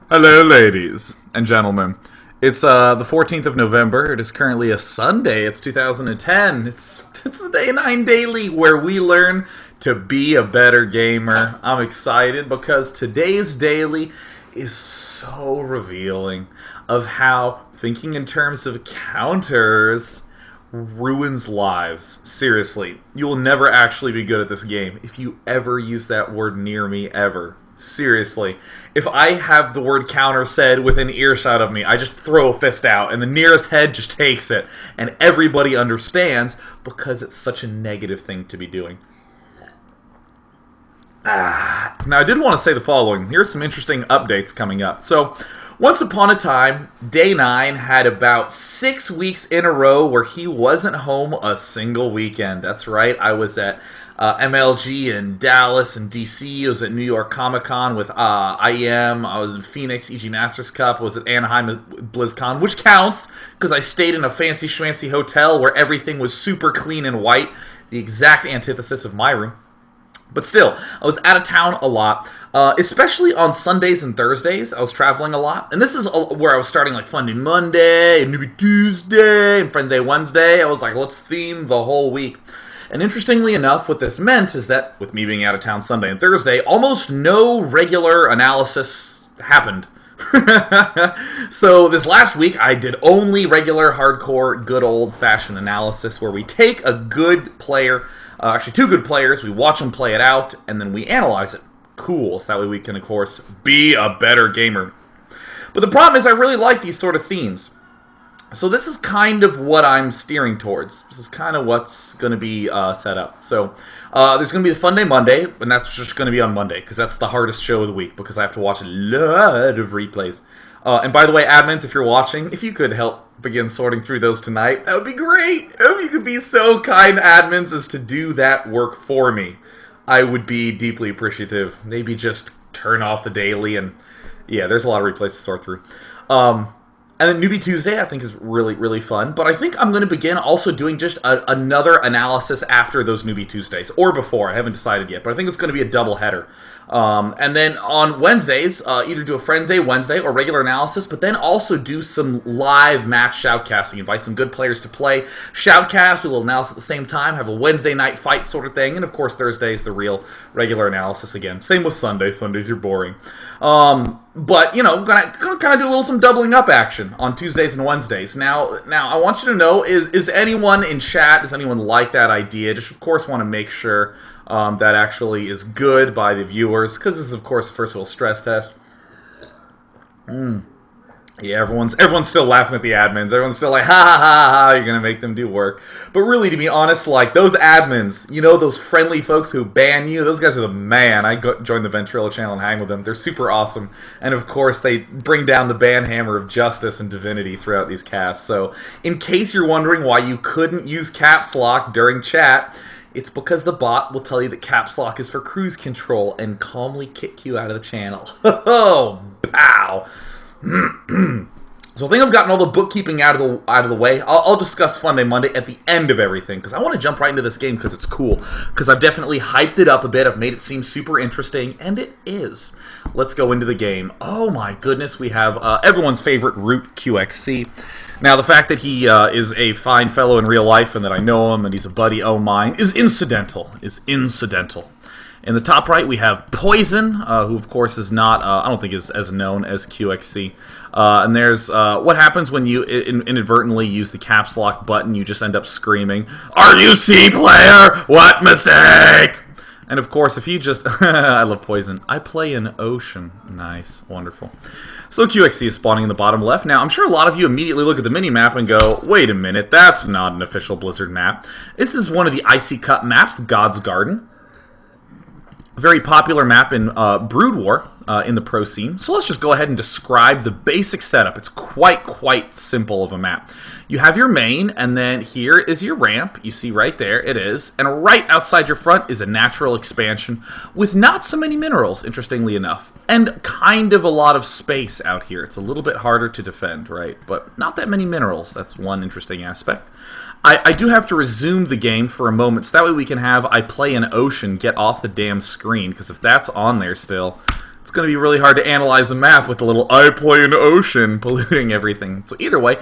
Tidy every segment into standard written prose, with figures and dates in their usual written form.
Hello, ladies and gentlemen. It's the 14th of November. It is currently a Sunday. It's 2010. It's the Day 9 Daily where we learn to be a better gamer. I'm excited because today's daily is so revealing of how thinking in terms of counters ruins lives. Seriously, you will never actually be good at this game if you ever use that word near me ever. Seriously. If I have the word counter said within earshot of me, I just throw a fist out and the nearest head just takes it. And everybody understands because it's such a negative thing to be doing. Now, I did want to say the following. Here's some interesting updates coming up. So, once upon a time, Day 9 had about 6 weeks in a row where he wasn't home a single weekend. That's right, I was at MLG in Dallas and DC. I was at New York Comic Con with IEM. I was in Phoenix, EG Masters Cup. I was at Anaheim at BlizzCon, which counts because I stayed in a fancy schmancy hotel where everything was super clean and white, the exact antithesis of my room. But still, I was out of town a lot, especially on Sundays and Thursdays. I was traveling a lot. And this is where I was starting like Fun Day Monday, and Newbie Tuesday, and Friend Day Wednesday. I was like, let's theme the whole week. And interestingly enough, what this meant is that, with me being out of town Sunday and Thursday, almost no regular analysis happened. So this last week, I did only regular, hardcore, good old-fashioned analysis where we take a good player, actually two good players, we watch them play it out, and then we analyze it. Cool, so that way we can, of course, be a better gamer. But the problem is I really like these sort of themes. So this is kind of what I'm steering towards. This is kind of what's going to be set up. So there's going to be the Fun Day Monday, and that's just going to be on Monday, because that's the hardest show of the week, because I have to watch a lot of replays. And by the way, admins, if you're watching, if you could help begin sorting through those tonight, that would be great. If you could be so kind, admins, as to do that work for me, I would be deeply appreciative. Maybe just turn off the daily, and yeah, there's a lot of replays to sort through. And then Newbie Tuesday, I think, is really, really fun. But I think I'm going to begin also doing just another analysis after those Newbie Tuesdays. Or before. I haven't decided yet. But I think it's going to be a double header. And then on Wednesdays, either do a Friend Day Wednesday or regular analysis. But then also do some live match shoutcasting. Invite some good players to play. Shoutcast, do a little analysis at the same time. Have a Wednesday night fight sort of thing. And of course, Thursday is the real regular analysis again. Same with Sunday. Sundays are boring. But, you know, gonna kind of do some doubling up action on Tuesdays and Wednesdays. Now, I want you to know, is anyone in chat, does anyone like that idea? Just, of course, want to make sure that actually is good by the viewers, because this is, of course, the first little stress test. Yeah, everyone's still laughing at the admins. Everyone's still like, ha ha ha ha, you're going to make them do work. But really, to be honest, like, those admins, you know, those friendly folks who ban you, those guys are the man. I joined the Ventrilo channel and hang with them. They're super awesome. And, of course, they bring down the ban hammer of justice and divinity throughout these casts. So, in case you're wondering why you couldn't use caps lock during chat, it's because the bot will tell you that caps lock is for cruise control and calmly kick you out of the channel. Oh, pow! So I think I've gotten all the bookkeeping out of the way. I'll discuss Fun Day Monday at the end of everything, because I want to jump right into this game because it's cool. Because I've definitely hyped it up a bit. I've made it seem super interesting, and it is. Let's go into the game. Oh my goodness, we have everyone's favorite Root QXC. Now, the fact that he is a fine fellow in real life and that I know him and he's a buddy of mine is incidental. In the top right, we have Poison, who, of course, is not, I don't think is as known as QXC. And there's what happens when you inadvertently use the caps lock button. You just end up screaming, "RUC player, what mistake?" And, of course, if you just, I love Poison. I play an Ocean. Nice, wonderful. So QXC is spawning in the bottom left. Now, I'm sure a lot of you immediately look at the mini-map and go, wait a minute, that's not an official Blizzard map. This is one of the Icy Cup maps, God's Garden. A very popular map in Brood War in the pro scene. So let's just go ahead and describe the basic setup. It's quite simple of a map. You have your main, and then here is your ramp. You see right there, it is. And right outside your front is a natural expansion with not so many minerals, interestingly enough. And kind of a lot of space out here. It's a little bit harder to defend, right? But not that many minerals. That's one interesting aspect. I do have to resume the game for a moment, so that way we can have I play an Ocean get off the damn screen, because if that's on there still, it's going to be really hard to analyze the map with the little I play an ocean polluting everything. So either way,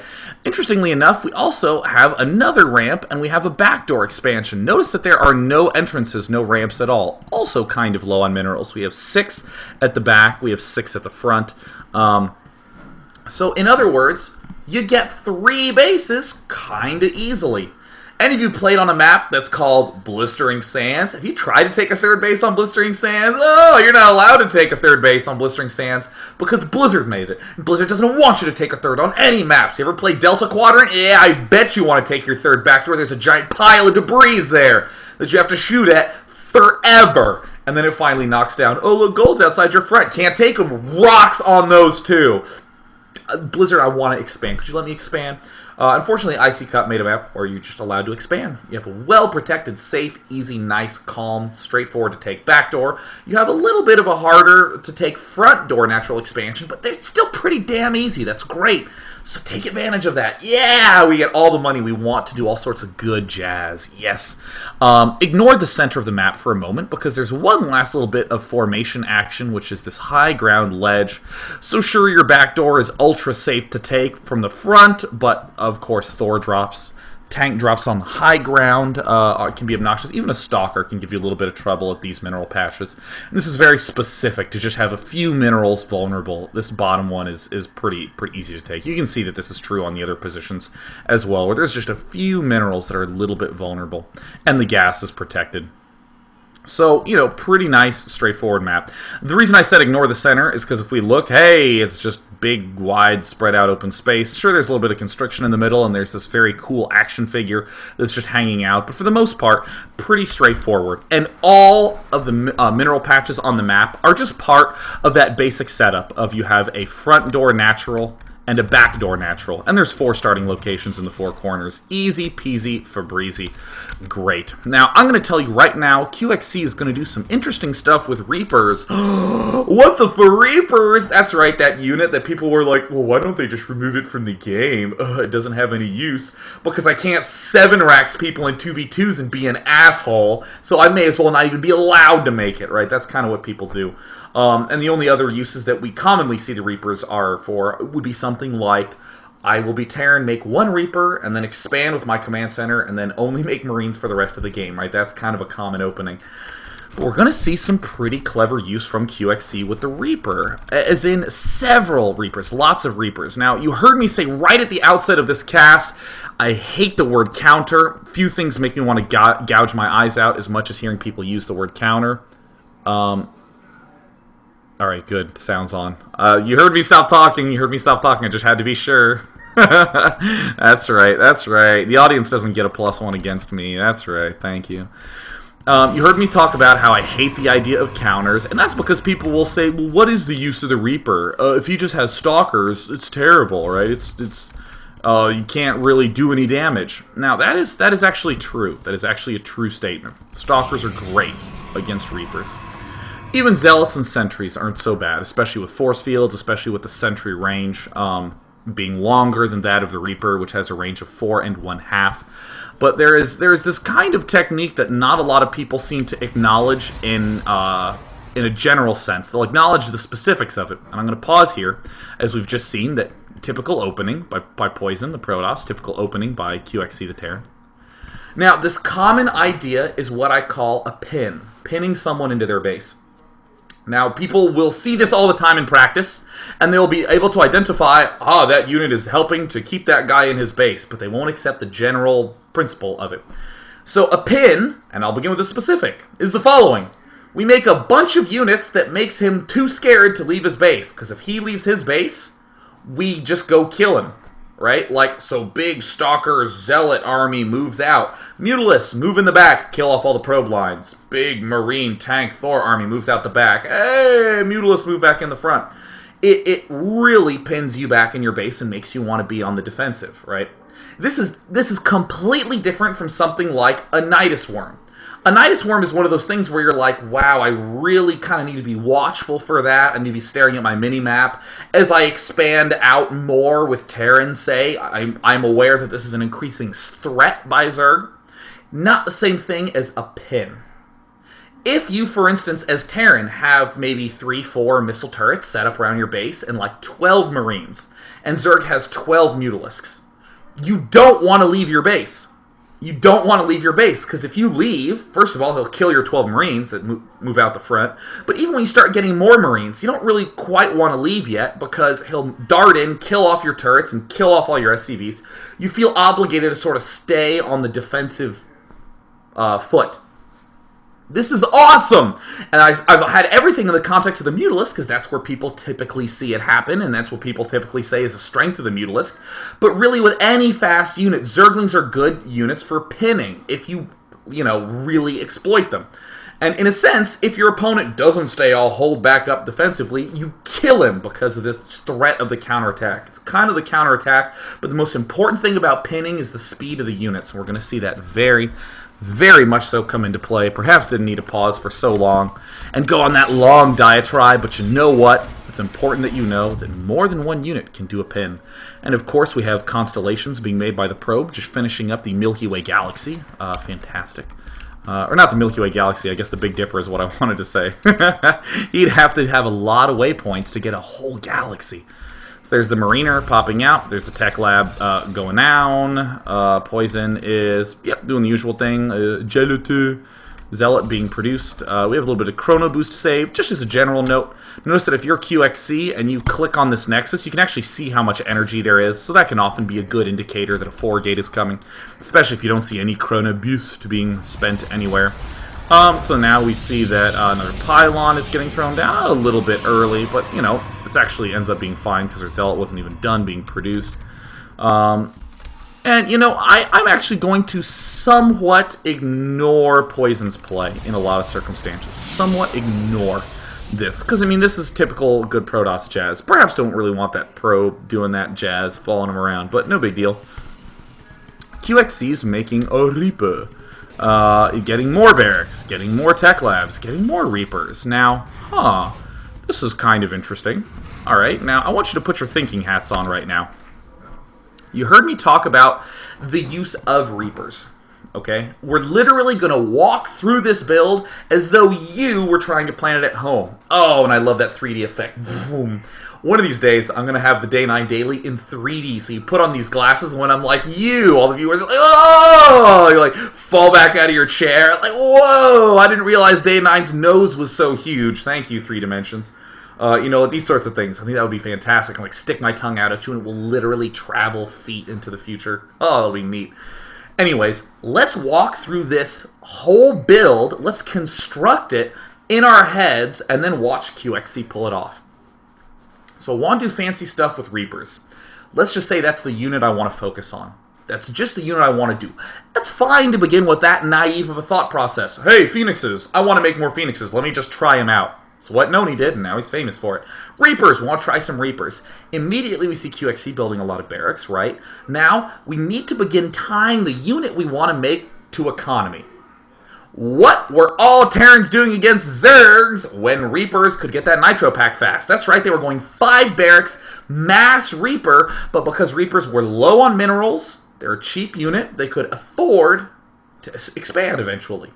interestingly enough, we also have another ramp and we have a backdoor expansion. Notice that there are no entrances, no ramps at all. Also kind of low on minerals. We have 6 at the back, we have 6 at the front. So in other words, you get 3 bases kind of easily. Any of you played on a map that's called Blistering Sands? Have you tried to take a 3rd base on Blistering Sands? Oh, you're not allowed to take a 3rd base on Blistering Sands because Blizzard made it. Blizzard doesn't want you to take a 3rd on any maps. You ever play Delta Quadrant? Yeah, I bet you want to take your 3rd backdoor. There's a giant pile of debris there that you have to shoot at forever. And then it finally knocks down. Oh, look, gold's outside your front. Can't take them. Rocks on those too. Blizzard, I want to expand. Could you let me expand? Unfortunately, Icy Cup made a map where you're just allowed to expand. You have a well-protected, safe, easy, nice, calm, straightforward to take backdoor. You have a little bit of a harder to take front door natural expansion, but they're still pretty damn easy. That's great. So take advantage of that. Yeah, we get all the money we want to do all sorts of good jazz. Yes. Ignore the center of the map for a moment because there's one last little bit of formation action, which is this high ground ledge. So sure, your backdoor is ultra safe to take from the front, but of course Thor drops. Tank drops on the high ground. It can be obnoxious. Even a stalker can give you a little bit of trouble at these mineral patches. And this is very specific to just have a few minerals vulnerable. This bottom one is pretty easy to take. You can see that this is true on the other positions as well, where there's just a few minerals that are a little bit vulnerable. And the gas is protected. So, you know, pretty nice, straightforward map. The reason I said ignore the center is because if we look, hey, it's just big, wide, spread out open space. Sure, there's a little bit of constriction in the middle, and there's this very cool action figure that's just hanging out. But for the most part, pretty straightforward. And all of the mineral patches on the map are just part of that basic setup of you have a front door natural and a backdoor natural. And there's 4 starting locations in the 4 corners. Easy peasy Febreze. Great. Now, I'm going to tell you right now, QXC is going to do some interesting stuff with Reapers. What the for Reapers? That's right, that unit that people were like, well, why don't they just remove it from the game? It doesn't have any use. Because I can't 7-racks people in 2v2s and be an asshole, so I may as well not even be allowed to make it, right? That's kind of what people do. And the only other uses that we commonly see the Reapers are for would be something like, I will be Terran, make 1 Reaper, and then expand with my command center, and then only make Marines for the rest of the game, right? That's kind of a common opening. But we're going to see some pretty clever use from QXC with the Reaper, as in several Reapers, lots of Reapers. Now, you heard me say right at the outset of this cast, I hate the word counter. Few things make me want to gouge my eyes out as much as hearing people use the word counter. All right, good. Sound's on. You heard me stop talking. I just had to be sure. That's right. The audience doesn't get a +1 against me. That's right. Thank you. You heard me talk about how I hate the idea of counters, and that's because people will say, well, what is the use of the Reaper? If he just has stalkers, it's terrible, right? You can't really do any damage. Now, that is actually true. That is actually a true statement. Stalkers are great against Reapers. Even Zealots and Sentries aren't so bad, especially with force fields, especially with the Sentry range being longer than that of the Reaper, which has a range of 4 1/2. But there is this kind of technique that not a lot of people seem to acknowledge in a general sense. They'll acknowledge the specifics of it. And I'm going to pause here, as we've just seen that typical opening by Poison, the Protoss, typical opening by QXC, the Terran. Now, this common idea is what I call a pin, pinning someone into their base. Now, people will see this all the time in practice, and they'll be able to identify, that unit is helping to keep that guy in his base, but they won't accept the general principle of it. So a pin, and I'll begin with the specific, is the following. We make a bunch of units that makes him too scared to leave his base, because if he leaves his base, we just go kill him. Right? Like, so big Stalker Zealot army moves out. Mutalisk, move in the back, kill off all the probe lines. Big Marine Tank Thor army moves out the back. Hey, Mutalisk, move back in the front. It really pins you back in your base and makes you want to be on the defensive, right? This is completely different from something like a Nidus Worm. A Nidus Worm is one of those things where you're like, wow, I really kind of need to be watchful for that. I need to be staring at my mini-map. As I expand out more with Terran, say, I'm aware that this is an increasing threat by Zerg. Not the same thing as a pin. If you, for instance, as Terran, have maybe 3-4 missile turrets set up around your base and like 12 Marines, and Zerg has 12 Mutalisks, you don't want to leave your base. You don't want to leave your base, because if you leave, first of all, he'll kill your 12 Marines that move out the front, but even when you start getting more Marines, you don't really quite want to leave yet, because he'll dart in, kill off your turrets, and kill off all your SCVs. You feel obligated to sort of stay on the defensive foot. This is awesome! And I've had everything in the context of the Mutalisk, because that's where people typically see it happen, and that's what people typically say is a strength of the Mutalisk. But really, with any fast unit, Zerglings are good units for pinning, if you really exploit them. And in a sense, if your opponent doesn't stay all hold back up defensively, you kill him because of the threat of the counterattack. It's kind of the counterattack, but the most important thing about pinning is the speed of the units, and we're going to see that very much so come into play. Perhaps didn't need to pause for so long and go on that long diatribe, but you know what? It's important that you know that more than one unit can do a pin. And of course, we have constellations being made by the probe, just finishing up the Milky Way galaxy. Fantastic. Or not the Milky Way galaxy, I guess the Big Dipper is what I wanted to say. He'd have to have a lot of waypoints to get a whole galaxy. So there's the Mariner popping out. There's the Tech Lab going down. Poison is, doing the usual thing. Zealot being produced. We have a little bit of Chrono Boost saved. Just as a general note, notice that if you're QXC and you click on this Nexus, you can actually see how much energy there is. So that can often be a good indicator that a 4-gate is coming, especially if you don't see any Chrono Boost being spent anywhere. So now we see that another Pylon is getting thrown down a little bit early, but, it actually ends up being fine because our Zealot wasn't even done being produced. I'm actually going to somewhat ignore Poison's play in a lot of circumstances. Somewhat ignore this. Because, this is typical good Protoss jazz. Perhaps don't really want that probe doing that jazz, following him around, but no big deal. QXC's making a Reaper. Getting more barracks, getting more tech labs, getting more Reapers. Now, this is kind of interesting. Alright, now I want you to put your thinking hats on right now. You heard me talk about the use of Reapers, okay? We're literally going to walk through this build as though you were trying to plan it at home. Oh, and I love that 3D effect. Boom. One of these days, I'm going to have the Day 9 Daily in 3D, so you put on these glasses, and when I'm like you, all the viewers are like, oh! You fall back out of your chair, like, whoa! I didn't realize Day 9's nose was so huge. Thank you, 3 Dimensions. These sorts of things. I think that would be fantastic. I stick my tongue out at you, and it will literally travel feet into the future. Oh, that'll be neat. Anyways, let's walk through this whole build. Let's construct it in our heads, and then watch QXC pull it off. So I want to do fancy stuff with Reapers. Let's just say that's the unit I want to focus on. That's just the unit I want to do. That's fine to begin with that naive of a thought process. Hey, Phoenixes, I want to make more Phoenixes. Let me just try them out. It's what Noni did, and now he's famous for it. Reapers, we want to try some Reapers. Immediately we see QXC building a lot of barracks, right? Now, we need to begin tying the unit we want to make to economy. What were all Terrans doing against Zergs when Reapers could get that Nitro Pack fast? That's right, they were going 5 barracks, mass Reaper, but because Reapers were low on minerals, they're a cheap unit, they could afford to expand eventually.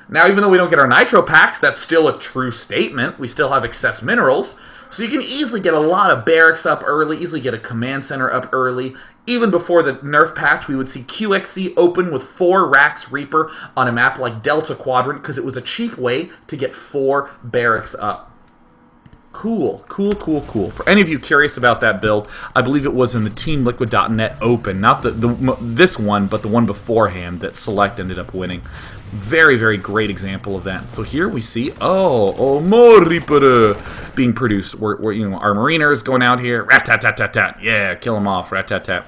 Now, even though we don't get our Nitro Packs, that's still a true statement. We still have excess minerals, so you can easily get a lot of barracks up early, easily get a command center up early. Even before the nerf patch, we would see QXC open with 4 racks Reaper on a map like Delta Quadrant because it was a cheap way to get 4 barracks up. Cool. For any of you curious about that build, I believe it was in the TeamLiquid.net Open, not this one, but the one beforehand that Select ended up winning. Very great example of that. So here we see, more Reaper being produced. Our Mariner is going out here, rat-tat-tat-tat-tat, yeah, kill them off, rat-tat-tat.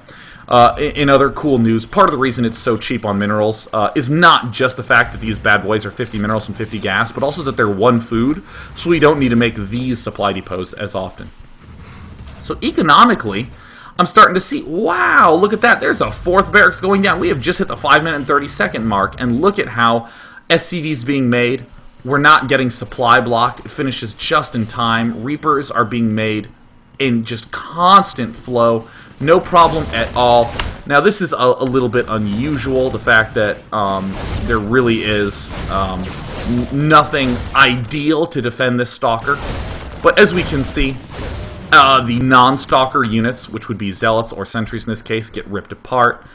In other cool news, part of the reason it's so cheap on minerals is not just the fact that these bad boys are 50 minerals and 50 gas, but also that they're 1 food, so we don't need to make these supply depots as often. So economically, I'm starting to see, wow, look at that. There's a 4th barracks going down. We have just hit the 5-minute and 30-second mark, and look at how SCV's being made. We're not getting supply blocked. It finishes just in time. Reapers are being made in just constant flow. No problem at all. Now, this is a little bit unusual, the fact that there really is Nothing ideal to defend this Stalker. But as we can see, the non-Stalker units, which would be Zealots or Sentries in this case, get ripped apart.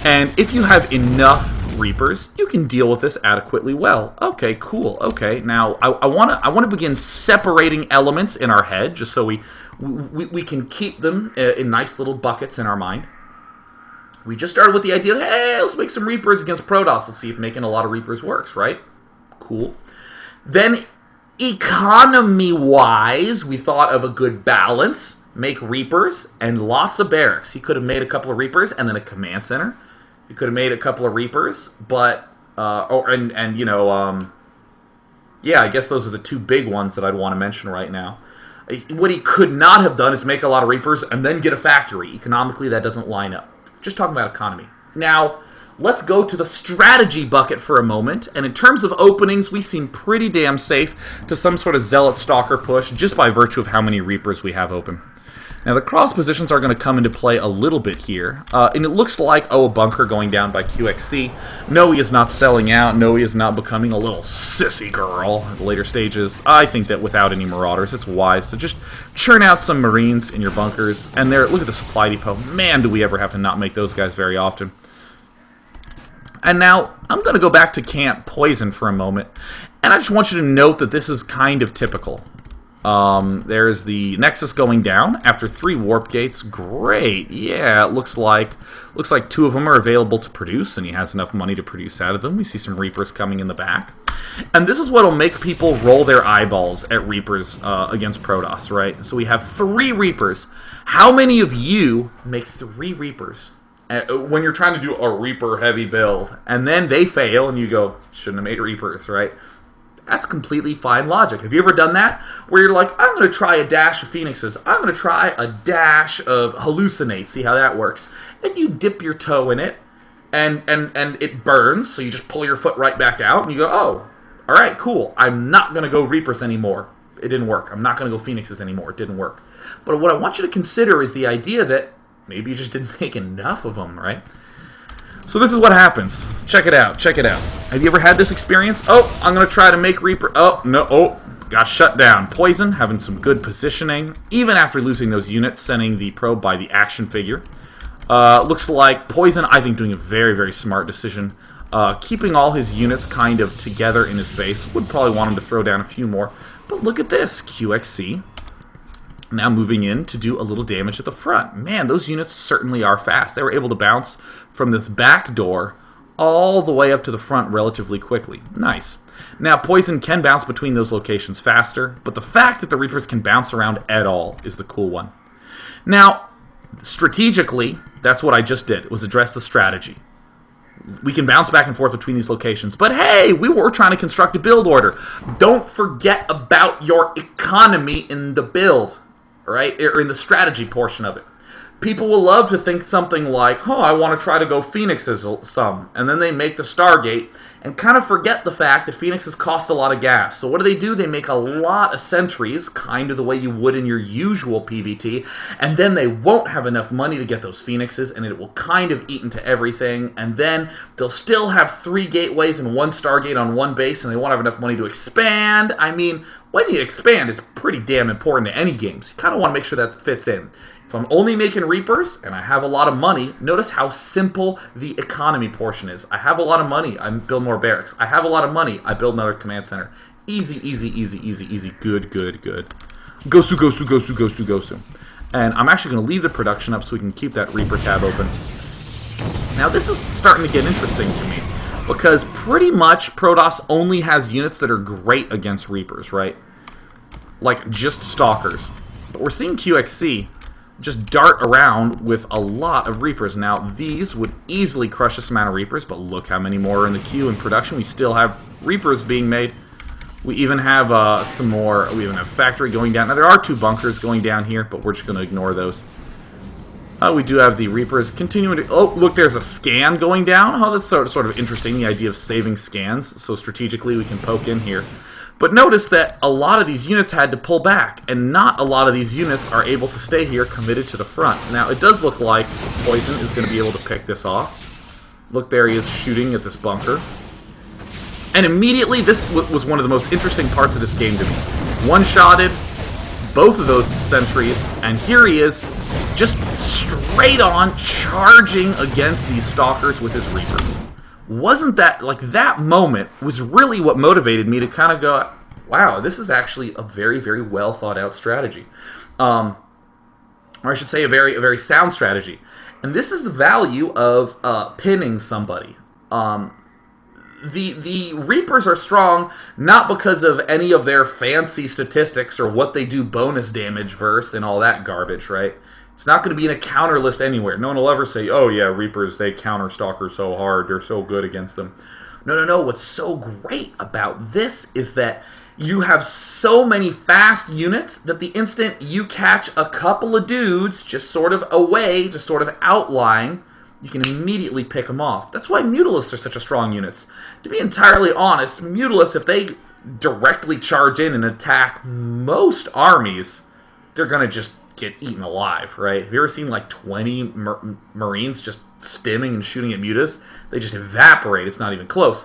And if you have enough Reapers, you can deal with this adequately well. Okay, cool. Okay, now I want to begin separating elements in our head, just so we can keep them in nice little buckets in our mind. We just started with the idea of, hey, let's make some Reapers against Protoss. Let's see if making a lot of Reapers works, right? Cool. Then, economy-wise, we thought of a good balance. Make Reapers and lots of barracks. He could have made a couple of Reapers and then a command center. He could have made a couple of Reapers, but... yeah, I guess those are the two big ones that I'd want to mention right now. What he could not have done is make a lot of Reapers and then get a factory. Economically, that doesn't line up. Just talking about economy. Now... let's go to the strategy bucket for a moment, and in terms of openings, we seem pretty damn safe to some sort of Zealot Stalker push, just by virtue of how many Reapers we have open. Now, the cross positions are going to come into play a little bit here, and it looks like, a bunker going down by QXC. No, he is not selling out. No, he is not becoming a little sissy girl at the later stages. I think that without any Marauders, it's wise to just churn out some Marines in your bunkers, and there, look at the supply depot. Man, do we ever have to not make those guys very often. And now, I'm going to go back to Camp Poison for a moment, and I just want you to note that this is kind of typical. There's the Nexus going down after 3 warp gates. Great, yeah, it looks like 2 of them are available to produce, and he has enough money to produce out of them. We see some Reapers coming in the back. And this is what will make people roll their eyeballs at Reapers against Protoss, right? So we have 3 Reapers. How many of you make 3 Reapers? When you're trying to do a Reaper-heavy build, and then they fail, and you go, shouldn't have made Reapers, right? That's completely fine logic. Have you ever done that? Where you're like, I'm going to try a dash of Phoenixes. I'm going to try a dash of Hallucinate, see how that works. And you dip your toe in it, and it burns, so you just pull your foot right back out, and you go, oh, all right, cool. I'm not going to go Reapers anymore. It didn't work. I'm not going to go Phoenixes anymore. It didn't work. But what I want you to consider is the idea that maybe you just didn't make enough of them, right? So this is what happens. Check it out. Check it out. Have you ever had this experience? Oh, I'm going to try to make Reaper. Oh, no. Oh, got shut down. Poison, having some good positioning. Even after losing those units, sending the probe by the action figure. Looks like Poison, I think, doing a very, very smart decision. Keeping all his units kind of together in his base. Would probably want him to throw down a few more. But look at this. QXC. Now moving in to do a little damage at the front. Man, those units certainly are fast. They were able to bounce from this back door all the way up to the front relatively quickly. Nice. Now, Poison can bounce between those locations faster, but the fact that the Reapers can bounce around at all is the cool one. Now, strategically, that's what I just did, was address the strategy. We can bounce back and forth between these locations. But hey, we were trying to construct a build order. Don't forget about your economy in the build. Right? Or in the strategy portion of it. People will love to think something like, I want to try to go Phoenixes some. And then they make the Stargate and kind of forget the fact that Phoenixes cost a lot of gas. So what do? They make a lot of sentries, kind of the way you would in your usual PvT, and then they won't have enough money to get those Phoenixes, and it will kind of eat into everything, and then they'll still have 3 gateways and 1 Stargate on 1 base, and they won't have enough money to expand. I mean, when you expand, it's pretty damn important to any game. So you kind of want to make sure that fits in. If I'm only making Reapers, and I have a lot of money, notice how simple the economy portion is. I have a lot of money, I build more barracks. I have a lot of money, I build another command center. Easy, easy, easy, easy, easy. Good, good, good. Gosu, gosu, gosu, gosu, gosu. And I'm actually going to leave the production up so we can keep that Reaper tab open. Now this is starting to get interesting to me, because pretty much Protoss only has units that are great against Reapers, right? Like, just Stalkers. But we're seeing QXC just dart around with a lot of Reapers. Now, these would easily crush this amount of Reapers, but look how many more are in the queue in production. We still have Reapers being made. We even have some more. We even have Factory going down. Now, there are 2 bunkers going down here, but we're just going to ignore those. We do have the Reapers continuing to... Oh, look, there's a scan going down. Oh, that's sort of interesting, the idea of saving scans. So strategically, we can poke in here. But notice that a lot of these units had to pull back, and not a lot of these units are able to stay here committed to the front. Now, it does look like Poison is going to be able to pick this off. Look, there he is shooting at this bunker. And immediately, this was one of the most interesting parts of this game to me. One-shotted both of those sentries, and here he is, just straight on charging against these stalkers with his Reapers. Wasn't that, like, that moment was really what motivated me to kind of go, wow, this is actually a very, very well thought out strategy. Or I should say a very sound strategy. And this is the value of pinning somebody. The Reapers are strong not because of any of their fancy statistics or what they do bonus damage versus and all that garbage, right? It's not going to be in a counter list anywhere. No one will ever say, oh yeah, Reapers, they counter Stalkers so hard, they're so good against them. No. What's so great about this is that you have so many fast units that the instant you catch a couple of dudes just sort of away, just sort of outlying, you can immediately pick them off. That's why Mutalisks are such a strong units. To be entirely honest, Mutalisks, if they directly charge in and attack most armies, they're going to just get eaten alive, right? Have you ever seen like 20 Marines just stimming and shooting at Mutas? They just evaporate. It's not even close.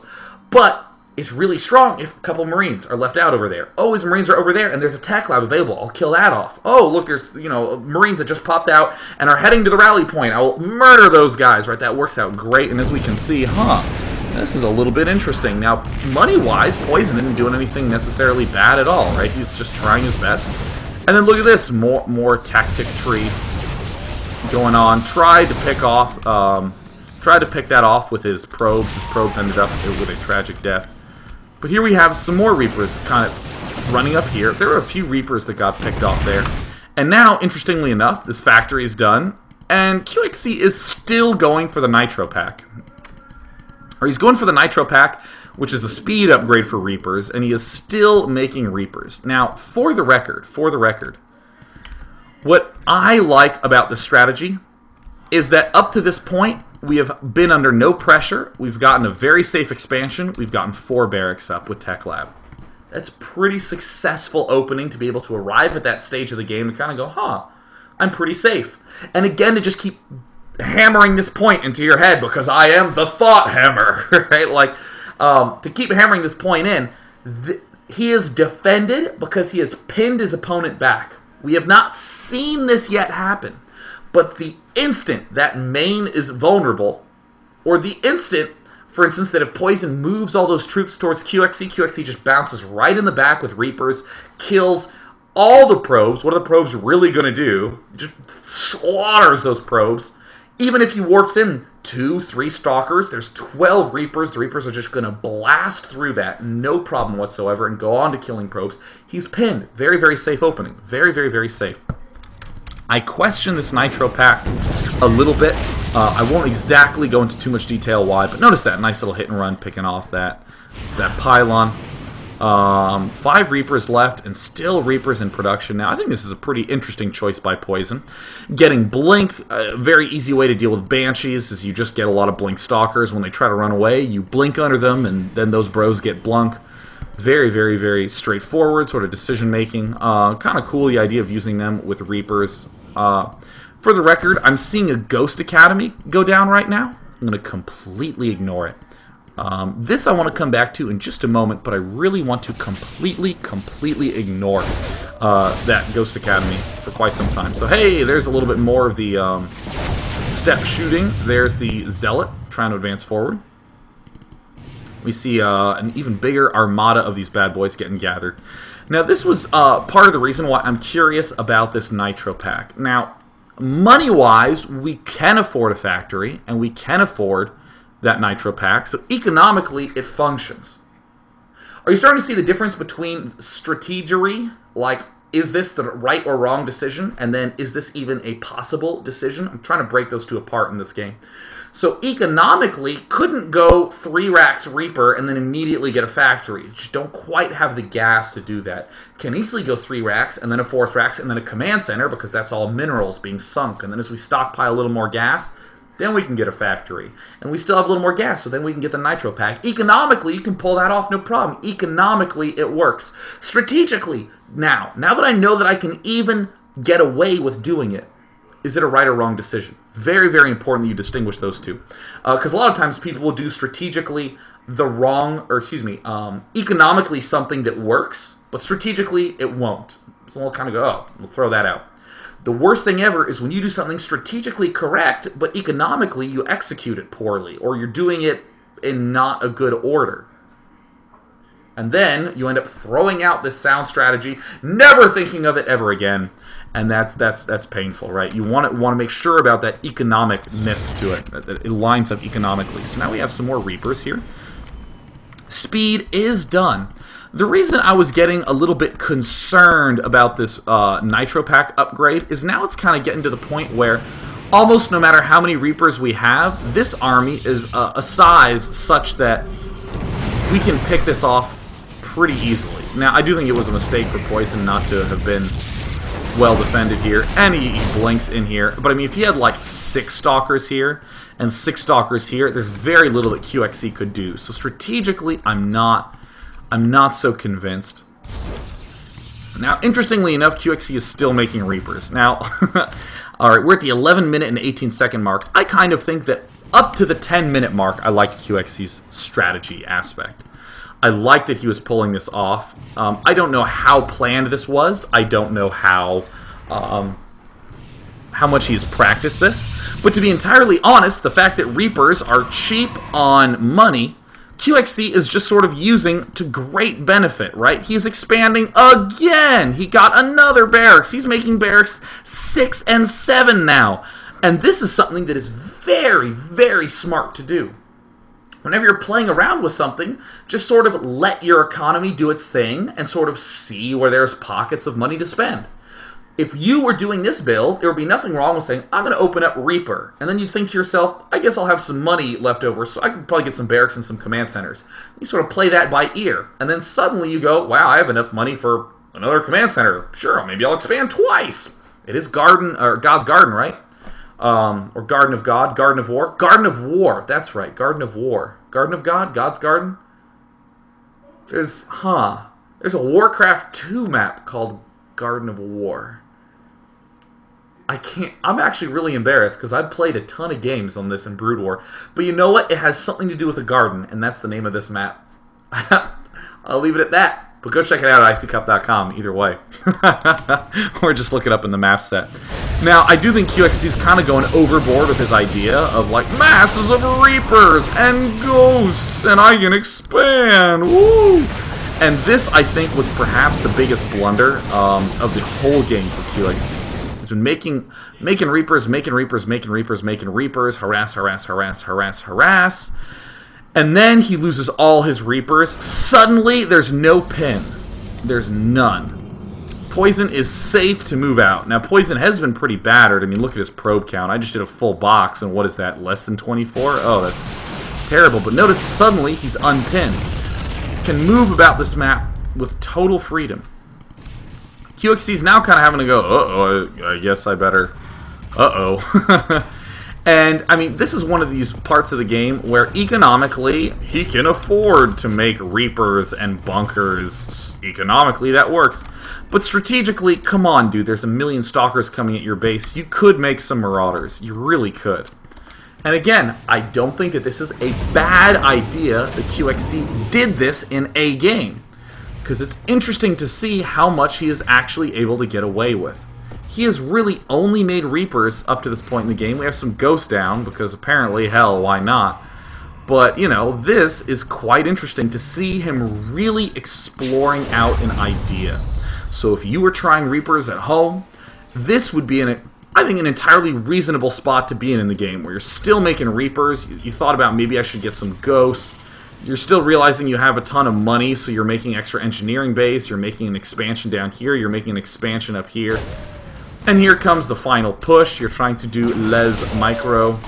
But it's really strong if a couple Marines are left out over there. Oh, his Marines are over there, and there's a tech lab available. I'll kill that off. Oh, look, there's, Marines that just popped out and are heading to the rally point. I will murder those guys, right? That works out great, and as we can see, this is a little bit interesting. Now, money-wise, Poison isn't doing anything necessarily bad at all, right? He's just trying his best. And then look at this, more tactic tree going on. Tried to pick that off with his probes. His probes ended up with a tragic death. But here we have some more Reapers kind of running up here. There were a few Reapers that got picked off there. And now, interestingly enough, this factory is done, and QXC is still going for the Nitro Pack. Or he's going for the Nitro Pack, which is the speed upgrade for Reapers, and he is still making Reapers. Now, for the record, what I like about this strategy is that up to this point, we have been under no pressure. We've gotten a very safe expansion. We've gotten 4 barracks up with Tech Lab. That's pretty successful opening to be able to arrive at that stage of the game and kind of go, I'm pretty safe. And again, to just keep hammering this point into your head because I am the thought hammer, right? Like, to keep hammering this point in, he is defended because he has pinned his opponent back. We have not seen this yet happen. But the instant that main is vulnerable, or the instant, for instance, that if Poison moves all those troops towards QXC just bounces right in the back with Reapers, kills all the probes. What are the probes really going to do? Just slaughters those probes. Even if he warps in 2-3 Stalkers, there's 12 Reapers. The Reapers are just going to blast through that, no problem whatsoever, and go on to killing probes. He's pinned. Very, very safe opening. Very, very, very safe. I question this Nitro Pack a little bit. I won't exactly go into too much detail why, but notice that nice little hit and run picking off that pylon. 5 Reapers left, and still Reapers in production. Now, I think this is a pretty interesting choice by Poison. Getting Blink, a very easy way to deal with Banshees is you just get a lot of Blink Stalkers. When they try to run away, you blink under them, and then those bros get blunk. Very, very, very straightforward sort of decision-making. Kind of cool, the idea of using them with Reapers. For the record, I'm seeing a Ghost Academy go down right now. I'm going to completely ignore it. This I want to come back to in just a moment, but I really want to completely ignore that Ghost Academy for quite some time. So hey, there's a little bit more of the step shooting. There's the Zealot trying to advance forward. We see an even bigger armada of these bad boys getting gathered. Now, this was part of the reason why I'm curious about this Nitro Pack. Now, money-wise, we can afford a factory, and we can afford that Nitro Pack, so economically, it functions. Are you starting to see the difference between strategery, like, is this the right or wrong decision, and then is this even a possible decision? I'm trying to break those two apart in this game. So economically, couldn't go 3 racks Reaper and then immediately get a factory. Just don't quite have the gas to do that. Can easily go 3 racks and then a 4th racks and then a command center because that's all minerals being sunk. And then as we stockpile a little more gas, then we can get a factory. And we still have a little more gas, so then we can get the Nitro Pack. Economically, you can pull that off, no problem. Economically, it works. Strategically, now that I know that I can even get away with doing it, is it a right or wrong decision? Very, very important that you distinguish those two. Because a lot of times people will do strategically the wrong, or excuse me, economically something that works, but strategically it won't. So we'll kind of go, oh, we'll throw that out. The worst thing ever is when you do something strategically correct, but economically you execute it poorly, or you're doing it in not a good order. And then you end up throwing out this sound strategy, never thinking of it ever again, and that's painful, right? You want to make sure about that economicness to it, that it lines up economically. So now we have some more Reapers here. Speed is done. The reason I was getting a little bit concerned about this Nitro Pack upgrade is now it's kind of getting to the point where almost no matter how many Reapers we have, this army is a size such that we can pick this off pretty easily. Now, I do think it was a mistake for Poison not to have been well defended here, and he blinks in here. But I mean, if he had like 6 Stalkers here and 6 Stalkers here, there's very little that QXE could do. So strategically, I'm not so convinced. Now, interestingly enough, QXE is still making Reapers. Now, alright, we're at the 11-minute and 18-second mark. I kind of think that up to the 10-minute mark, I liked QXE's strategy aspect. I like that he was pulling this off. I don't know how planned this was. I don't know how much he's practiced this. But to be entirely honest, the fact that Reapers are cheap on money, QXE is just sort of using to great benefit, right? He's expanding again. He got another barracks. He's making barracks 6 and 7 now. And this is something that is very, very smart to do. Whenever you're playing around with something, just sort of let your economy do its thing and sort of see where there's pockets of money to spend. If you were doing this build, there would be nothing wrong with saying, I'm going to open up Reaper. And then you'd think to yourself, I guess I'll have some money left over, so I can probably get some barracks and some command centers. You sort of play that by ear. And then suddenly you go, wow, I have enough money for another command center. Sure, maybe I'll expand twice. It is God's Garden, right? Or Garden of God, Garden of War. Garden of War, that's right, Garden of War. Garden of God, God's Garden. There's a Warcraft 2 map called Garden of War. I'm actually really embarrassed because I've played a ton of games on this in Brood War. But you know what? It has something to do with a garden, and that's the name of this map. I'll leave it at that. But go check it out at iccup.com either way. Or just look it up in the map set. Now, I do think QXC's kind of going overboard with his idea of, like, masses of Reapers and ghosts, and I can expand. Woo! And this, I think, was perhaps the biggest blunder of the whole game for QXC. He's been making Reapers, harass. And then he loses all his Reapers. Suddenly, there's no pin. There's none. Poison is safe to move out. Now, Poison has been pretty battered. I mean, look at his probe count. I just did a full box, and what is that, less than 24? Oh, that's terrible. But notice, suddenly, he's unpinned. Can move about this map with total freedom. QXC's now kind of having to go, uh-oh, I guess I better, uh-oh. And, I mean, this is one of these parts of the game where economically, he can afford to make Reapers and bunkers. Economically, that works. But strategically, come on, dude, there's a million Stalkers coming at your base. You could make some Marauders. You really could. And again, I don't think that this is a bad idea that QXC did this in a game. Because it's interesting to see how much he is actually able to get away with. He has really only made Reapers up to this point in the game. We have some Ghosts down, because apparently, hell, why not? But, you know, this is quite interesting to see him really exploring out an idea. So if you were trying Reapers at home, this would be, I think, an entirely reasonable spot to be in the game, where you're still making Reapers. You thought about maybe I should get some Ghosts. You're still realizing you have a ton of money, so you're making extra engineering base. You're making an expansion down here. You're making an expansion up here. And here comes the final push. You're trying to do les micro.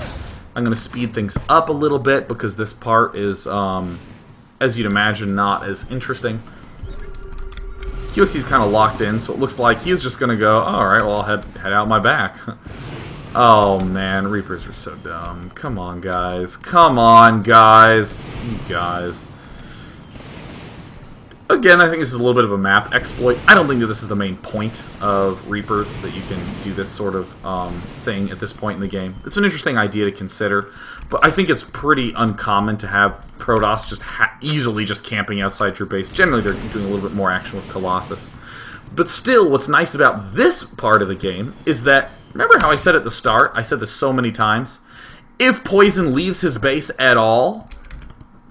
I'm going to speed things up a little bit because this part is, as you'd imagine, not as interesting. QXC's kind of locked in, so it looks like he's just going to go, alright, well, I'll head out my back. Oh, man, Reapers are so dumb. Come on, guys. Come on, guys. You guys. Again, I think this is a little bit of a map exploit. I don't think that this is the main point of Reapers, that you can do this sort of thing at this point in the game. It's an interesting idea to consider, but I think it's pretty uncommon to have Protoss just easily just camping outside your base. Generally, they're doing a little bit more action with Colossus. But still, what's nice about this part of the game is that, remember how I said at the start, I said this so many times, if Poison leaves his base at all,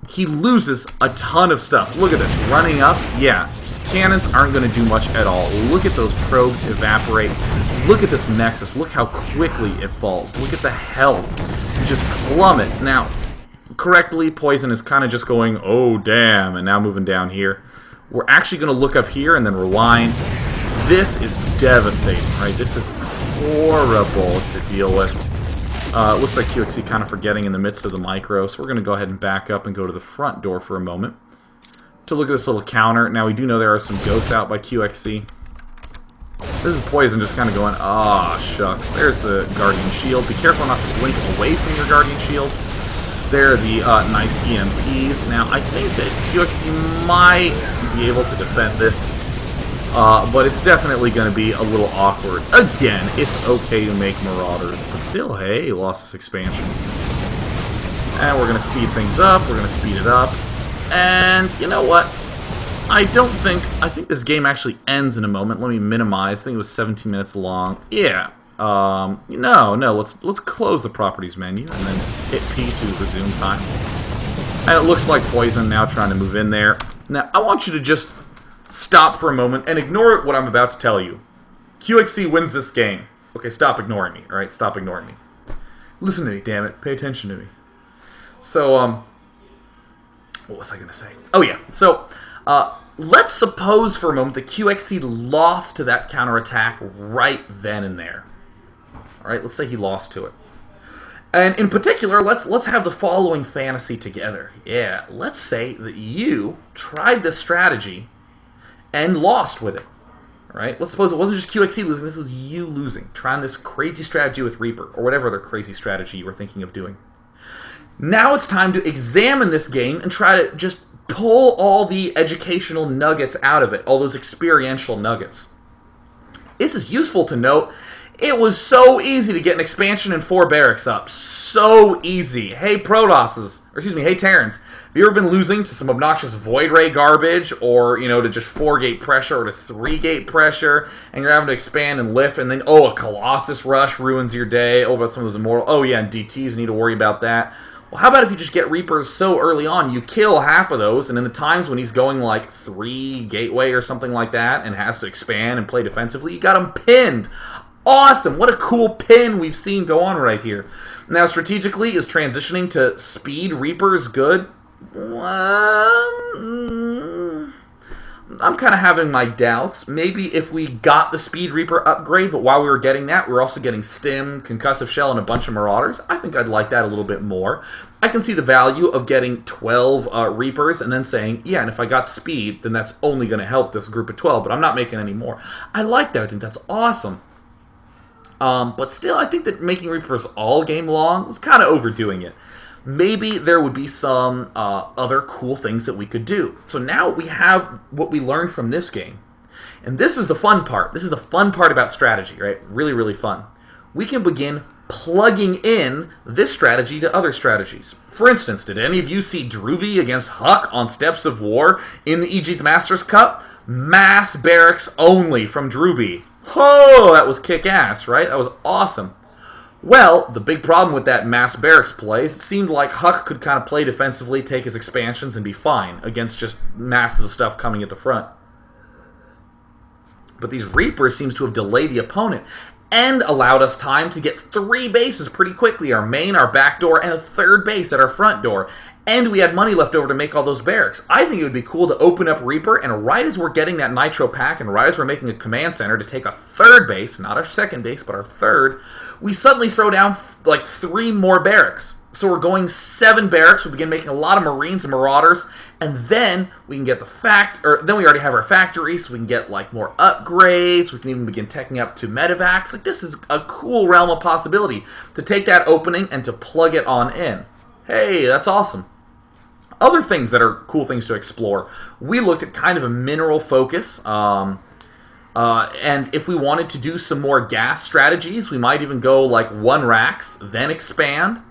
he loses a ton of stuff. Look at this. Running up, yeah. Cannons aren't going to do much at all. Look at those probes evaporate. Look at this Nexus. Look how quickly it falls. Look at the health. You just plummet. Now, correctly, Poison is kind of just going, oh, damn, and now moving down here. We're actually going to look up here and then rewind. This is devastating, right? This is horrible to deal with. Looks like QXC kind of forgetting in the midst of the micro, so we're going to go ahead and back up and go to the front door for a moment to look at this little counter. Now, we do know there are some ghosts out by QXC. This is Poison just kind of going, ah, shucks. There's the Guardian Shield. Be careful not to blink away from your Guardian Shield. There are the nice EMPs. Now, I think that QXC might be able to defend this. But it's definitely going to be a little awkward. Again, it's okay to make Marauders, but still, hey, lost this expansion. And we're going to speed things up, we're going to speed it up. And, you know what? I think this game actually ends in a moment. Let me minimize. I think it was 17 minutes long. Yeah. No, let's close the properties menu and then hit P to resume time. And it looks like Poison now trying to move in there. Now, I want you to just stop for a moment and ignore what I'm about to tell you. QXC wins this game. Okay, stop ignoring me, alright? Stop ignoring me. Listen to me, damn it. Pay attention to me. So, what was I going to say? Oh, yeah. So, let's suppose for a moment that QXC lost to that counterattack right then and there. Alright, let's say he lost to it. And in particular, let's have the following fantasy together. Yeah, let's say that you tried this strategy and lost with it. Right? Let's suppose it wasn't just QXC losing, this was you losing. Trying this crazy strategy with Reaper, or whatever other crazy strategy you were thinking of doing. Now it's time to examine this game and try to just pull all the educational nuggets out of it, all those experiential nuggets. This is useful to note. It was so easy to get an expansion and 4 barracks up. So easy. Hey, Protosses. Or excuse me, hey, Terrans. Have you ever been losing to some obnoxious Void Ray garbage, or, you know, to just 4-gate pressure or to 3-gate pressure, and you're having to expand and lift, and then, oh, a Colossus rush ruins your day. Oh, but some of those immortal. Oh, yeah, and DTs, need to worry about that. Well, how about if you just get Reapers so early on, you kill half of those, and in the times when he's going like 3 gateway or something like that, and has to expand and play defensively, you got him pinned. Awesome! What a cool pin we've seen go on right here. Now, strategically, is transitioning to speed Reapers good? I'm kind of having my doubts. Maybe if we got the Speed Reaper upgrade, but while we were getting that, we were also getting Stim, Concussive Shell, and a bunch of Marauders. I think I'd like that a little bit more. I can see the value of getting 12 Reapers and then saying, yeah, and if I got Speed, then that's only going to help this group of 12, but I'm not making any more. I like that. I think that's awesome. But still, I think that making Reapers all game long is kind of overdoing it. Maybe there would be some other cool things that we could do. So now we have what we learned from this game. And this is the fun part. This is the fun part about strategy, right? Really, really fun. We can begin plugging in this strategy to other strategies. For instance, did any of you see Drewby against Huck on Steps of War in the EG's Masters Cup? Mass barracks only from Drewby. Oh, that was kick-ass, right? That was awesome. Well, the big problem with that mass barracks play is it seemed like Huck could kind of play defensively, take his expansions, and be fine against just masses of stuff coming at the front. But these Reapers seems to have delayed the opponent and allowed us time to get 3 bases pretty quickly. Our main, our back door, and a 3rd base at our front door. And we had money left over to make all those barracks. I think it would be cool to open up Reaper, and right as we're getting that Nitro pack, and right as we're making a command center to take a 3rd base, not our 2nd base, but our 3rd, we suddenly throw down like 3 more barracks. So we're going 7 barracks, we begin making a lot of Marines and Marauders, and then we can get then we already have our factory, so we can get like more upgrades, we can even begin teching up to medevacs. Like, this is a cool realm of possibility to take that opening and to plug it on in. Hey, that's awesome. Other things that are cool things to explore. We looked at kind of a mineral focus. And if we wanted to do some more gas strategies, we might even go like 1 racks, then expand.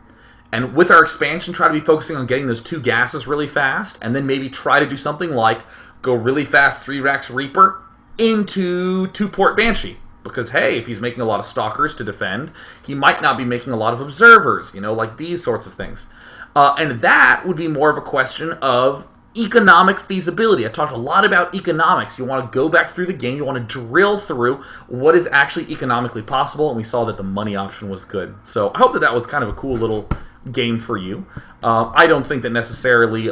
And with our expansion, try to be focusing on getting those 2 gases really fast. And then maybe try to do something like go really fast 3 racks Reaper into 2 Port Banshee. Because, hey, if he's making a lot of Stalkers to defend, he might not be making a lot of Observers, like these sorts of things. And that would be more of a question of economic feasibility. I talked a lot about economics. You want to go back through the game. You want to drill through what is actually economically possible, and we saw that the money option was good. So I hope that was kind of a cool little game for you. I don't think that necessarily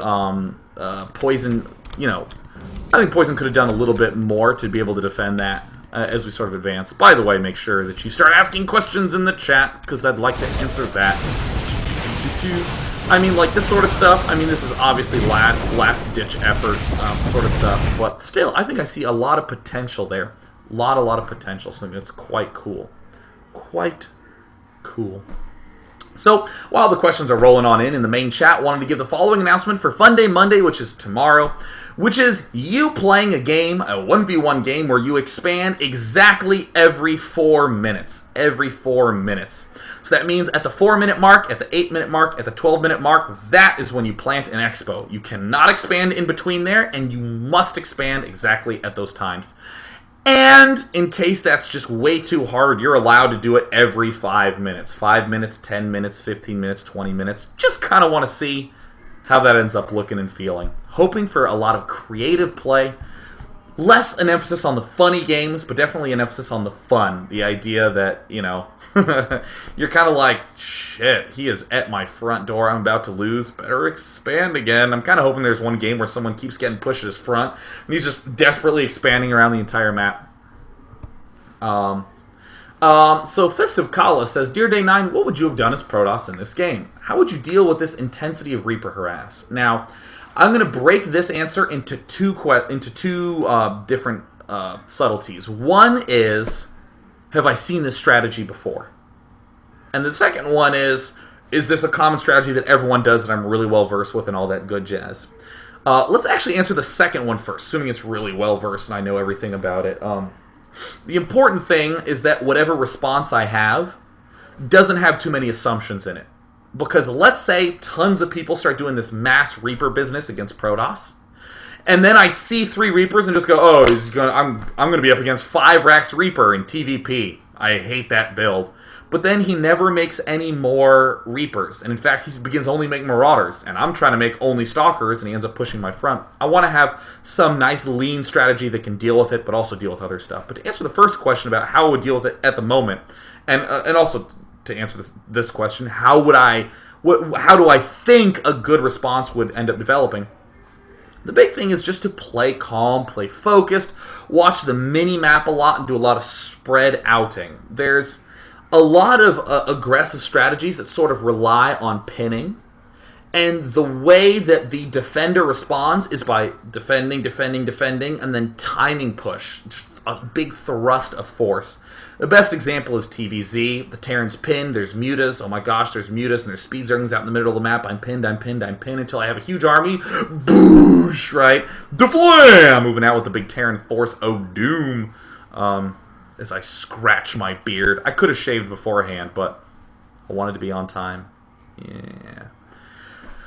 Poison, I think Poison could have done a little bit more to be able to defend that as we sort of advance. By the way, make sure that you start asking questions in the chat, because I'd like to answer that. I mean, like, this sort of stuff, this is obviously last-ditch effort sort of stuff, but still, I think I see a lot of potential there. A lot of potential, so it's quite cool. Quite cool. So, while the questions are rolling on in the main chat, wanted to give the following announcement for Fun Day Monday, which is tomorrow, which is you playing a game, a 1v1 game, where you expand exactly every 4 minutes. Every 4 minutes. So that means at the 4-minute mark, at the 8-minute mark, at the 12-minute mark, that is when you plant an expo. You cannot expand in between there, and you must expand exactly at those times. And in case that's just way too hard, you're allowed to do it every 5 minutes. 5 minutes, 10 minutes, 15 minutes, 20 minutes. Just kind of want to see how that ends up looking and feeling. Hoping for a lot of creative play. Less an emphasis on the funny games, but definitely an emphasis on the fun. The idea that, you're kind of like, shit, he is at my front door, I'm about to lose, better expand again. I'm kind of hoping there's one game where someone keeps getting pushed at his front, and he's just desperately expanding around the entire map. So Festive Kala says, Dear Day 9, what would you have done as Protoss in this game? How would you deal with this intensity of Reaper harass? Now, I'm going to break this answer into two different subtleties. One is, have I seen this strategy before? And the second one is this a common strategy that everyone does that I'm really well versed with and all that good jazz? Let's actually answer the second one first, assuming it's really well versed and I know everything about it. The important thing is that whatever response I have doesn't have too many assumptions in it. Because let's say tons of people start doing this mass Reaper business against Protoss, and then I see 3 Reapers and just go, oh, I'm going to be up against 5 racks Reaper in TVP. I hate that build. But then he never makes any more Reapers, and in fact, he begins only making Marauders, and I'm trying to make only Stalkers, and he ends up pushing my front. I want to have some nice lean strategy that can deal with it, but also deal with other stuff. But to answer the first question about how I would deal with it at the moment, and also to answer this question, how do I think a good response would end up developing? The big thing is just to play calm, play focused, watch the mini-map a lot, and do a lot of spread outing. There's a lot of aggressive strategies that sort of rely on pinning, and the way that the defender responds is by defending, and then timing push. Just a big thrust of force. The best example is TVZ. The Terran's pinned. There's mutas. Oh my gosh, there's mutas, and there's speed zerglings out in the middle of the map. I'm pinned until I have a huge army. Boosh, right? Deflam! Moving out with the big Terran force. Oh, doom. As I scratch my beard. I could have shaved beforehand, but I wanted to be on time. Yeah.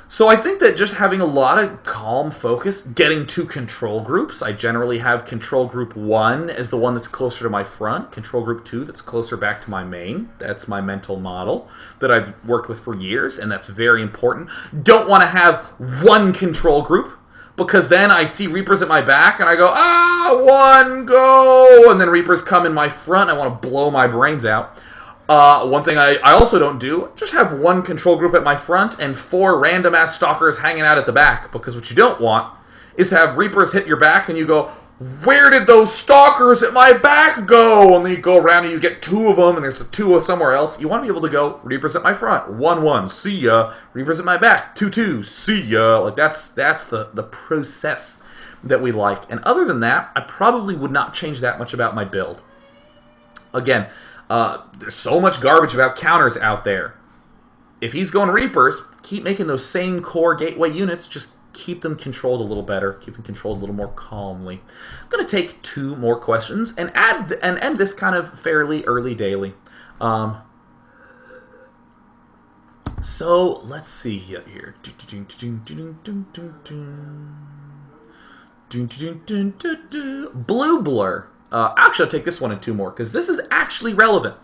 So I think that just having a lot of calm focus, getting to control groups. I generally have control group 1 as the one that's closer to my front, control group 2 that's closer back to my main. That's my mental model that I've worked with for years, and that's very important. Don't want to have one control group, because then I see Reapers at my back, and I go, one, go! And then Reapers come in my front, and I want to blow my brains out. One thing I also don't do, just have one control group at my front and 4 random-ass Stalkers hanging out at the back. Because what you don't want is to have Reapers hit your back and you go, where did those Stalkers at my back go? And then you go around and you get 2 of them and there's 2 somewhere else. You want to be able to go, Reapers at my front, 1-1, see ya. Reapers at my back, 2-2, see ya. Like that's the process that we like. And other than that, I probably would not change that much about my build. Again, there's so much garbage about counters out there. If he's going Reapers, keep making those same core gateway units, just keep them controlled a little better, keep them controlled a little more calmly. I'm going to take 2 more questions and end this kind of fairly early daily. So let's see here. Blue Blur. Actually, I'll take this one and 2 more, because this is actually relevant.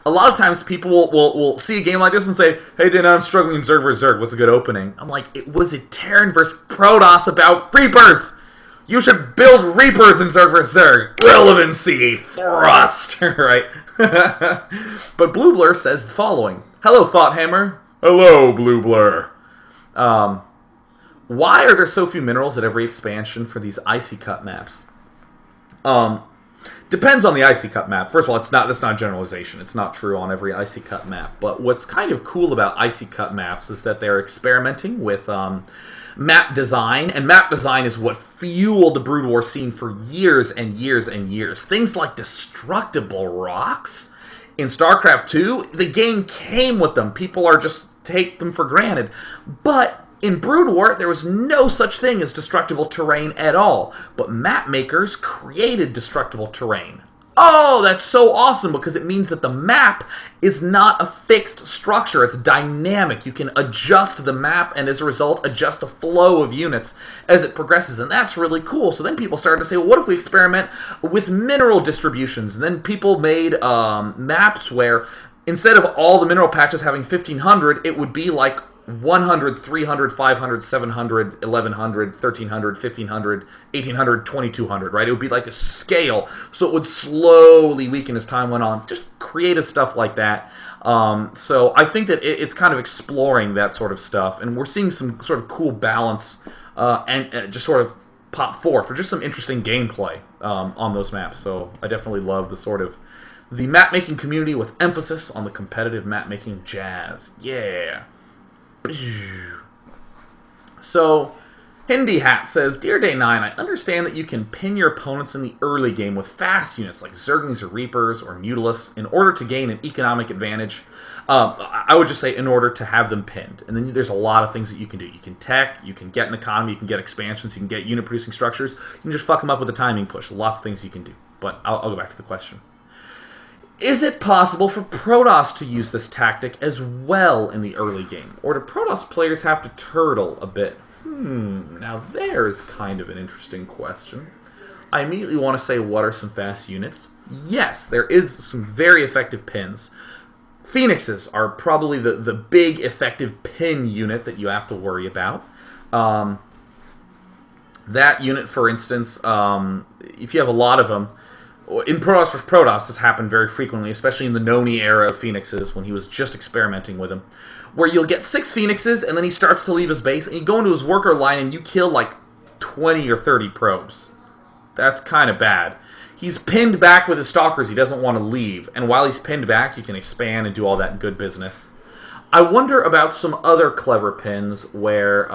A lot of times people will see a game like this and say, hey, Dana, I'm struggling in Zerg vs. Zerg. What's a good opening? I'm like, it was a Terran vs. Protoss about Reapers. You should build Reapers in Zerg vs. Zerg. Relevancy thrust. Right? But Blue Blur says the following. Hello, Thoughthammer. Hello, Blue Blur. Why are there so few minerals at every expansion for these Icy Cut maps? Depends on the Icy Cut map. First of all, that's not a generalization. It's not true on every Icy Cut map. But what's kind of cool about Icy Cut maps is that they're experimenting with map design, and map design is what fueled the Brood War scene for years and years and years. Things like destructible rocks in StarCraft 2, the game came with them. People are just take them for granted. But in Brood War, there was no such thing as destructible terrain at all. But map makers created destructible terrain. Oh, that's so awesome, because it means that the map is not a fixed structure. It's dynamic. You can adjust the map and as a result adjust the flow of units as it progresses. And that's really cool. So then people started to say, well, what if we experiment with mineral distributions? And then people made maps where instead of all the mineral patches having 1,500, it would be like 100, 300, 500, 700, 1100, 1300, 1500, 1800, 2200, right? It would be like a scale, so it would slowly weaken as time went on. Just creative stuff like that. So I think that it's kind of exploring that sort of stuff, and we're seeing some sort of cool balance and just sort of pop forth, or just some interesting gameplay on those maps. So I definitely love the map-making community with emphasis on the competitive map-making jazz. Yeah. So, Hindi Hat says, Dear Day 9, I understand that you can pin your opponents in the early game with fast units like Zerglings or Reapers or Mutalisks in order to gain an economic advantage. I would just say in order to have them pinned. And then there's a lot of things that you can do. You can tech, you can get an economy, you can get expansions, you can get unit-producing structures. You can just fuck them up with a timing push. Lots of things you can do. But I'll go back to the question. Is it possible for Protoss to use this tactic as well in the early game? Or do Protoss players have to turtle a bit? Now there's kind of an interesting question. I immediately want to say, what are some fast units? Yes, there is some very effective pins. Phoenixes are probably the big effective pin unit that you have to worry about. That unit, for instance, if you have a lot of them, in Protoss vs. Protoss, this happened very frequently, especially in the Noni era of Phoenixes, when he was just experimenting with them, where you'll get 6 Phoenixes, and then he starts to leave his base, and you go into his worker line, and you kill like 20 or 30 probes. That's kind of bad. He's pinned back with his Stalkers. He doesn't want to leave, and while he's pinned back, you can expand and do all that good business. I wonder about some other clever pins where,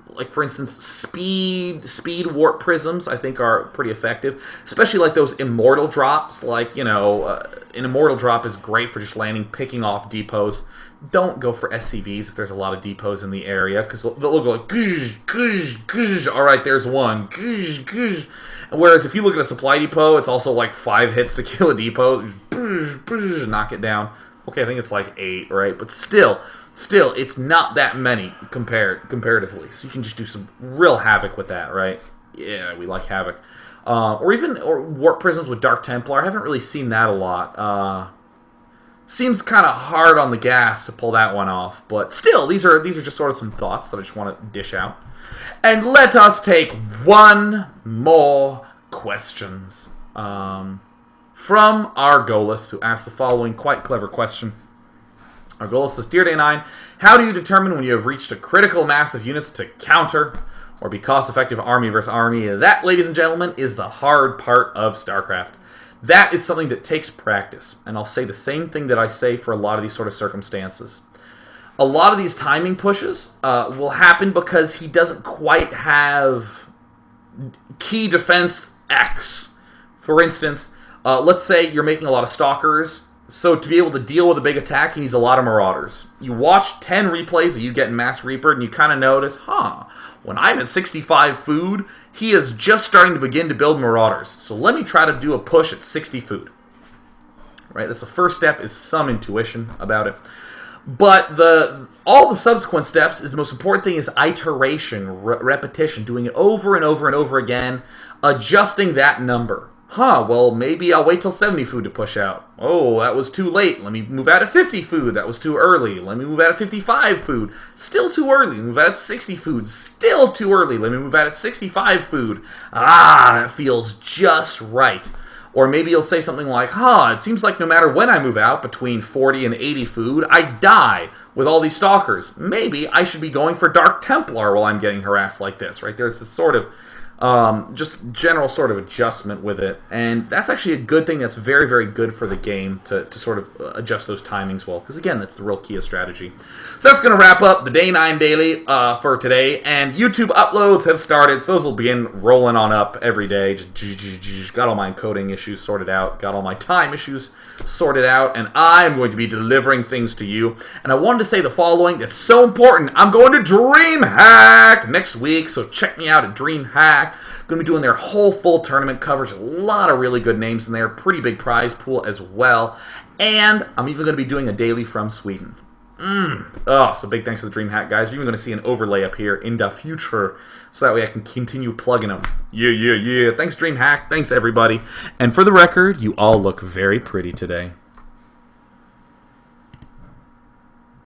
like for instance, speed warp prisms, I think are pretty effective. Especially like those immortal drops, like, you know, an immortal drop is great for just landing, picking off depots. Don't go for SCVs if there's a lot of depots in the area, because they'll go like, goosh, goosh, goosh. All right, there's one. Goosh, goosh. Whereas if you look at a supply depot, it's also like 5 hits to kill a depot. Goosh, goosh, knock it down. Okay, I think it's like 8, right? But still, it's not that many comparatively. So you can just do some real havoc with that, right? Yeah, we like havoc. Or warp prisms with Dark Templar. I haven't really seen that a lot. Seems kind of hard on the gas to pull that one off. But still, these are just sort of some thoughts that I just want to dish out. And let us take one more questions. From Argolis, who asked the following quite clever question. Argolis says, Dear Day 9, how do you determine when you have reached a critical mass of units to counter or be cost-effective army versus army? That, ladies and gentlemen, is the hard part of StarCraft. That is something that takes practice, and I'll say the same thing that I say for a lot of these sort of circumstances. A lot of these timing pushes will happen because he doesn't quite have key defense X. For instance, let's say you're making a lot of Stalkers, So to be able to deal with a big attack, he needs a lot of Marauders. You watch 10 replays that you get in Mass Reaper, and you kind of notice, when I'm at 65 food, he is just starting to begin to build Marauders. So let me try to do a push at 60 food. Right? That's the first step, is some intuition about it. But all the subsequent steps, is the most important thing is iteration, repetition, doing it over and over and over again, adjusting that number. Well, maybe I'll wait till 70 food to push out. Oh, that was too late. Let me move out at 50 food. That was too early. Let me move out at 55 food. Still too early. Move out at 60 food. Still too early. Let me move out at 65 food. That feels just right. Or maybe you'll say something like, it seems like no matter when I move out between 40 and 80 food, I die with all these stalkers. Maybe I should be going for Dark Templar while I'm getting harassed like this, right? There's this sort of just general sort of adjustment with it, and that's actually a good thing. That's very, very good for the game to sort of adjust those timings well, because again, that's the real key of strategy. So that's going to wrap up the Day 9 Daily for today, and YouTube uploads have started, so those will begin rolling on up every day. Just got all my encoding issues sorted out, got all my time issues sorted out, and I'm going to be delivering things to you. And I wanted to say the following, it's so important. I'm going to DreamHack next week, so check me out at DreamHack. Going to be doing their whole full tournament coverage. A lot of really good names in there. Pretty big prize pool as well. And I'm even going to be doing a daily from Sweden. So big thanks to the DreamHack guys. You're even going to see an overlay up here in the future, so that way I can continue plugging them. Yeah. Thanks, DreamHack. Thanks, everybody. And for the record, you all look very pretty today.